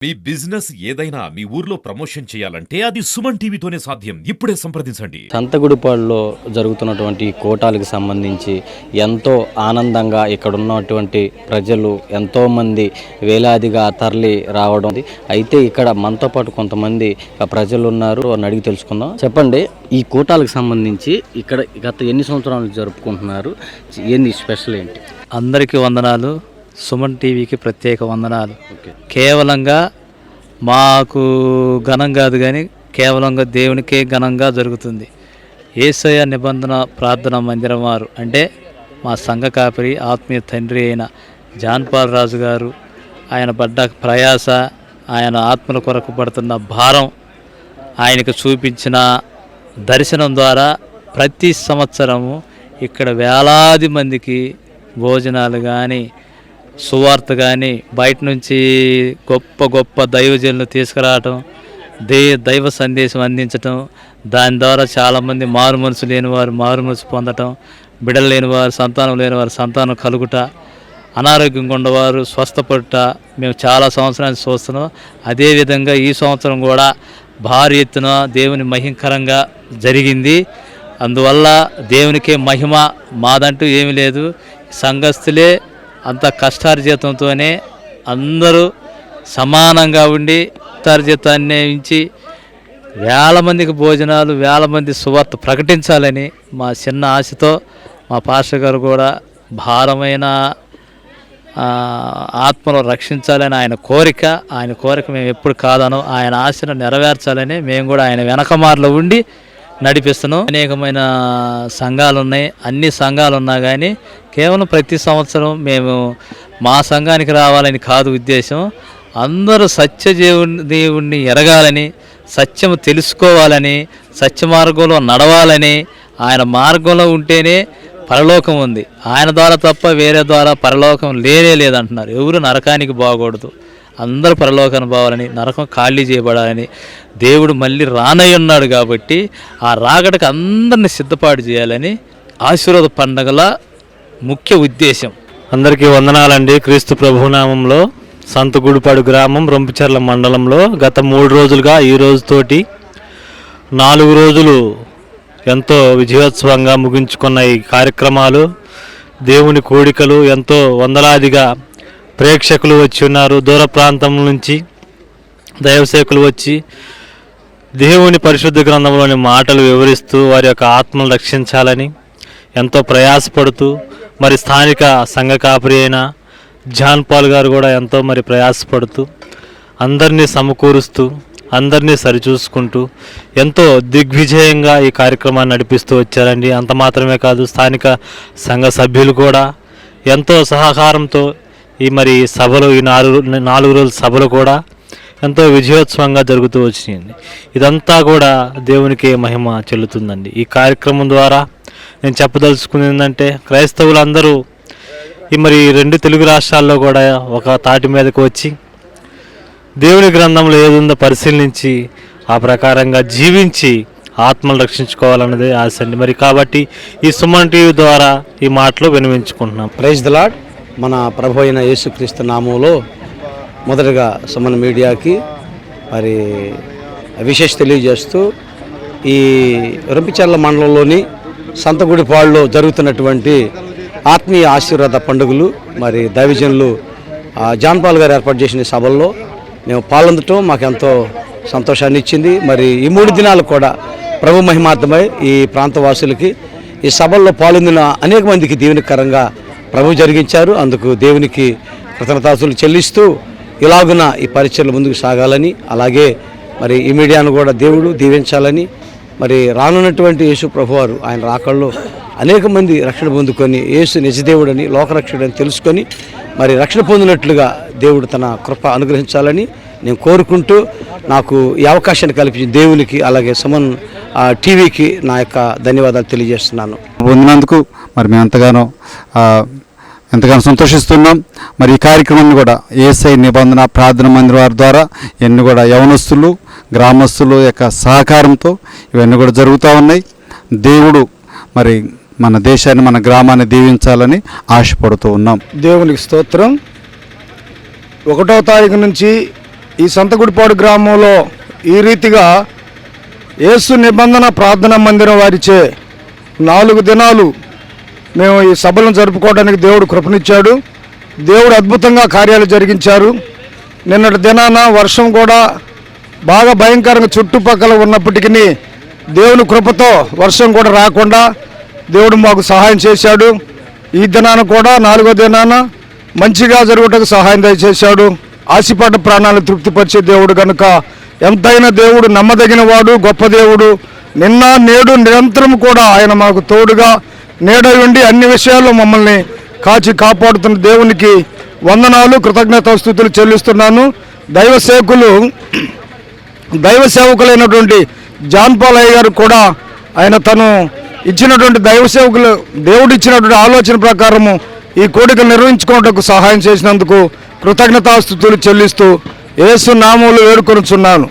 మీ business ఏదైనా మీ ఊర్లో promotion చేయాలంటే అది సుమన్ టీవీతోనే సాధ్యం. ఇప్పుడే సంప్రదించండి. సంతగుడిపాడులో జరుగుతున్నటువంటి కోటాలకు సంబంధించి ఎంతో ఆనందంగా ఇక్కడ ఉన్నటువంటి ప్రజలు ఎంతోమంది వేలాదిగా తరలి రావడం. అయితే ఇక్కడ మనతో పాటు కొంతమంది ప్రజలు ఉన్నారు, అని అడిగి తెలుసుకుందాం. చెప్పండి, ఈ కోటాలకు సంబంధించి ఇక్కడ గత ఎన్ని సంవత్సరాలు జరుపుకుంటున్నారు? ఏంది స్పెషల్ ఏంటి? అందరికీ వందనాలు. సుమన్ టీవీకి ప్రత్యేక వందనాలు. కేవలంగా మాకు ఘనం కాదు, కానీ కేవలంగా దేవునికే ఘనంగా జరుగుతుంది. యేసయ్య నిబంధన ప్రార్థన మందిరం వారు అంటే మా సంఘ కాపరి ఆత్మీయ తండ్రి అయిన జాన్పాల్ రాజు గారు, ఆయన పడ్డ ప్రయాస, ఆయన ఆత్మల కొరకు పడుతున్న భారం, ఆయనకు చూపించిన దర్శనం ద్వారా ప్రతి సంవత్సరము ఇక్కడ వేలాది మందికి భోజనాలు కానీ సువార్త కానీ బయట నుంచి గొప్ప గొప్ప దైవజనులు తీసుకురావటం, దైవ సందేశం అందించటం, దాని ద్వారా చాలామంది మారు మనసు లేనివారు మారు మనసు పొందటం, బిడ్డలు లేనివారు సంతానం లేనివారు సంతానం కలుగుట, అనారోగ్యంగా ఉన్నవారు స్వస్థపడుట మేము చాలా సంవత్సరాలు చూస్తున్నాం. అదేవిధంగా ఈ సంవత్సరం కూడా భారీ ఎత్తున దేవుని మహిమకరంగా జరిగింది. అందువల్ల దేవునికే మహిమ, మాదంటూ ఏమీ లేదు. సంఘస్థులే అంత కష్టార్జితంతోనే అందరూ సమానంగా ఉండి కష్టార్జితాన్ని ఇచ్చి వేల మందికి భోజనాలు, వేల మంది సువార్త ప్రకటించాలని మా చిన్న ఆశతో మా పాస్టర్ గారు కూడా భారమైన ఆత్మను రక్షించాలని ఆయన కోరిక మేము ఎప్పుడు కాదనో ఆయన ఆశను నెరవేర్చాలని మేము కూడా ఆయన వెనకమార్లో ఉండి నడిపిస్తున్నాం. అనేకమైన సంఘాలు ఉన్నాయి, అన్ని సంఘాలు ఉన్నా కానీ కేవలం ప్రతి సంవత్సరం మేము మా సంఘానికి రావాలని కాదు ఉద్దేశం. అందరూ దేవుణ్ణి ఎరగాలని, సత్యము తెలుసుకోవాలని, సత్య మార్గంలో నడవాలని, ఆయన మార్గంలో ఉంటేనే పరలోకం ఉంది. ఆయన ద్వారా తప్ప వేరే ద్వారా పరలోకం లేనే లేదంటున్నారు. ఎవరు నరకానికి పోకూడదు, అందరూ పరలోకాన్ని పోవాలని, నరకం ఖాళీ చేయబడాలని దేవుడు మళ్ళీ రానయ్యున్నాడు. కాబట్టి ఆ రాకడకు అందరిని సిద్ధపాటు చేయాలని ఆశీర్వాద పండగల ముఖ్య ఉద్దేశం. అందరికీ వందనాలండి. క్రీస్తు ప్రభునామంలో సంతగుడిపాడు గ్రామం రొంపిచెర్ల మండలంలో గత 3 రోజులుగా ఈ రోజుతోటి 4 రోజులు ఎంతో విజయోత్సవంగా ముగించుకున్న ఈ కార్యక్రమాలు, దేవుని కోడికలు, ఎంతో వందలాదిగా ప్రేక్షకులు వచ్చి ఉన్నారు. దూర ప్రాంతం నుంచి దైవసేకులు వచ్చి దేవుని పరిశుద్ధ గ్రంథంలోని మాటలు వివరిస్తూ వారి యొక్క ఆత్మను రక్షించాలని ఎంతో ప్రయాసపడుతూ, మరి స్థానిక సంఘ కాపరి అయిన జాన్పాల్ గారు కూడా ఎంతో మరి ప్రయాసపడుతూ అందరినీ సమకూరుస్తూ అందరినీ సరిచూసుకుంటూ ఎంతో దిగ్విజయంగా ఈ కార్యక్రమాన్ని నడిపిస్తూ వచ్చారండి. అంత మాత్రమే కాదు, స్థానిక సంఘ సభ్యులు కూడా ఎంతో సహకారంతో ఈ సభలు, ఈ 4 రోజుల సభలు కూడా ఎంతో విజయోత్సవంగా జరుగుతూ వచ్చినాయండి. ఇదంతా కూడా దేవునికి మహిమ చెల్లుతుందండి. ఈ కార్యక్రమం ద్వారా నేను చెప్పదలుచుకున్నది ఏంటంటే, క్రైస్తవులందరూ ఈ 2 తెలుగు రాష్ట్రాల్లో కూడా ఒక తాటి మీదకి వచ్చి దేవుని గ్రంథంలో ఏదుందో పరిశీలించి ఆ ప్రకారంగా జీవించి ఆత్మలు రక్షించుకోవాలన్నదే ఆశ అండి. కాబట్టి ఈ సుమన్ టీవీ ద్వారా ఈ మాటలు వినిపించుకుంటున్నాం. Praise the lord. మన ప్రభు అయిన యేసుక్రీస్తు నామంలో మొదటగా సుమన్ మీడియాకి విశేష తెలియజేస్తూ, ఈ రొంపిచెర్ల మండలంలోని సంతగుడిపాడులో జరుగుతున్నటువంటి ఆత్మీయ ఆశీర్వాద పండుగలు, దైవజనులు జాన్పాల్ గారు ఏర్పాటు చేసిన సభల్లో మేము పాల్గొనడం మాకు ఎంతో సంతోషాన్ని ఇచ్చింది. ఈ 3 దినాలు కూడా ప్రభు మహిమార్థమై ఈ ప్రాంతవాసులకి ఈ సభల్లో పాల్గొన్న అనేక మందికి దీవెనకరంగా ప్రభు జరిగించారు. అందుకు దేవునికి కృతజ్ఞతాస్తుతులు చెల్లిస్తూ ఇలాగున ఈ పరిచర్లు ముందుకు సాగాలని, అలాగే ఈ మీడియాను కూడా దేవుడు దీవించాలని, రానున్నటువంటి యేసు ప్రభువారు ఆయన రాకల్లో అనేక మంది రక్షణ పొందుకొని యేసు నిజదేవుడని, లోకరక్షకుడని తెలుసుకొని రక్షణ పొందినట్లుగా దేవుడు తన కృప అనుగ్రహించాలని నేను కోరుకుంటూ, నాకు ఈ అవకాశాన్ని కల్పించిన దేవునికి అలాగే సుమన్ టీవీకి నా యొక్క ధన్యవాదాలు తెలియజేస్తున్నాను. పొందినందుకు మేము ఎంతగానో సంతోషిస్తున్నాం. ఈ కార్యక్రమాన్ని కూడా యేసయ్య నిబంధన ప్రార్థన మందిరం వారి ద్వారా ఇవన్నీ కూడా యవనస్తులు, గ్రామస్తులు యొక్క సహకారంతో ఇవన్నీ కూడా జరుగుతూ ఉన్నాయి. దేవుడు మన దేశాన్ని, మన గ్రామాన్ని దీవించాలని ఆశపడుతూ ఉన్నాం. దేవునికి స్తోత్రం. 1వ తారీఖు నుంచి ఈ సంతగుడిపాడు గ్రామంలో ఈ రీతిగా యేసు నిబంధన ప్రార్థనా మందిరం వారిచే 4 దినాలు మేము ఈ సభలను జరుపుకోవడానికి దేవుడు కృపనిచ్చాడు. దేవుడు అద్భుతంగా కార్యాలు జరిగించారు. నిన్నటి దినాన వర్షం కూడా బాగా భయంకరంగా చుట్టుపక్కల ఉన్నప్పటికీ దేవుని కృపతో వర్షం కూడా రాకుండా దేవుడు మాకు సహాయం చేశాడు. ఈ దినాన కూడా 4వ దినాన మంచిగా జరుగుటకు సహాయం దయచేశాడు. ఆశపడ్డ ప్రాణాలను తృప్తిపరిచే దేవుడు కనుక ఎంతైనా దేవుడు నమ్మదగిన వాడు, గొప్ప దేవుడు. నిన్న నేడు నిరంతరం కూడా ఆయన మాకు తోడుగా నీడై ఉండి అన్ని విషయాల్లో మమ్మల్ని కాచి కాపాడుతున్న దేవునికి వందనాలు, కృతజ్ఞతాస్తుతులు చెల్లిస్తున్నాను. దైవ సేవకులైనటువంటి జాన్ పాల్ అయ్య గారు కూడా ఆయన తను ఇచ్చినటువంటి దైవ సేవకులు దేవుడు ఇచ్చినటువంటి ఆలోచన ప్రకారము ఈ కోడికలు నిర్వహించుకోవడానికి సహాయం చేసినందుకు కృతజ్ఞతాస్తుతులు చెల్లిస్తూ యేసు నామములో వేడుకొనుచున్నాను.